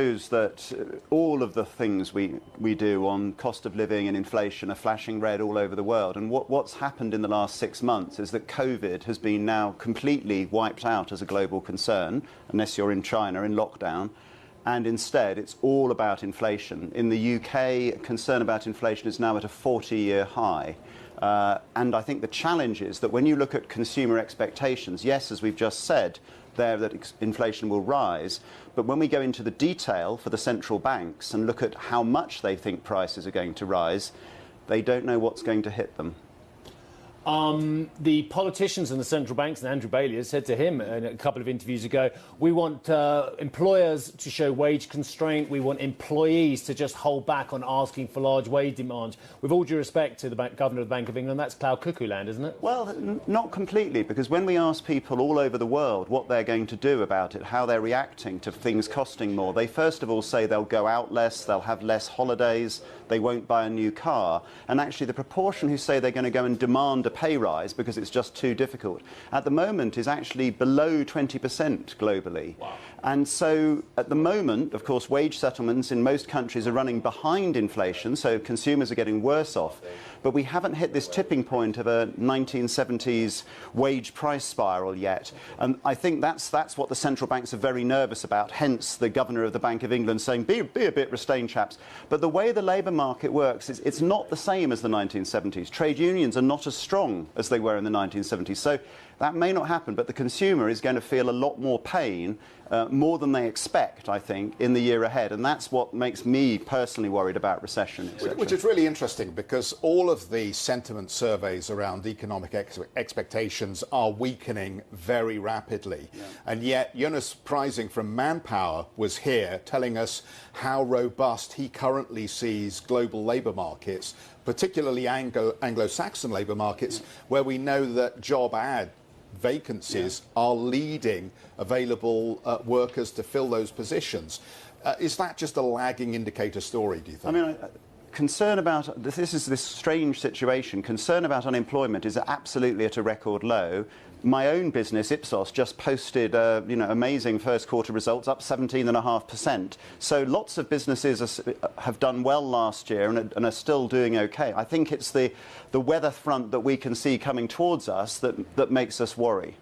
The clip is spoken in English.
shows that all of the things we do on cost of living and inflation are flashing red all over the world. And what's happened in the last 6 months is that COVID has been now completely wiped out as a global concern, unless you're in China in lockdown. And instead, it's all about inflation. In the UK, concern about inflation is now at a 40-year high. And I think the challenge is that when you look at consumer expectations, yes, as we've just said, that inflation will rise. But when we go into the detail for the central banks and look at how much they think prices are going to rise, they don't know what's going to hit them. The politicians and the central banks, and Andrew Bailey has said to him in a couple of interviews ago, we want employers to show wage constraint, we want employees to just hold back on asking for large wage demands. With all due respect to the Governor of the Bank of England, that's cloud cuckoo land, isn't it? Well, not completely, because when we ask people all over the world what they're going to do about it, how they're reacting to things costing more, they first of all say they'll go out less, they'll have less holidays, they won't buy a new car. And actually the proportion who say they're going to go and demand a pay rise because it's just too difficult at the moment is actually below 20% globally. Wow. And so at the moment, of course, wage settlements in most countries are running behind inflation, so consumers are getting worse off. But we haven't hit this tipping point of a 1970s wage price spiral yet. And I think that's what the central banks are very nervous about, hence the Governor of the Bank of England saying, be a bit restrained, chaps. But the way the labour market works is it's not the same as the 1970s. Trade unions are not as strong as they were in the 1970s. So that may not happen, but the consumer is going to feel a lot more pain, more than they expect, I think, in the year ahead. And that's what makes me personally worried about recession, etc. Which is really interesting, because all of the sentiment surveys around economic expectations are weakening very rapidly. Yeah. And yet Jonas Prising from Manpower was here telling us how robust he currently sees global labour markets, particularly Anglo-Saxon labour markets, where we know that job vacancies are leading available workers to fill those positions. Is that just a lagging indicator story, do you think? I mean, concern about this is this strange situation. Concern about unemployment is absolutely at a record low. My own business, IPSOS, just posted amazing first quarter results, up 17.5%. So lots of businesses have done well last year and are still doing okay. I think it's the weather front that we can see coming towards us that makes us worry.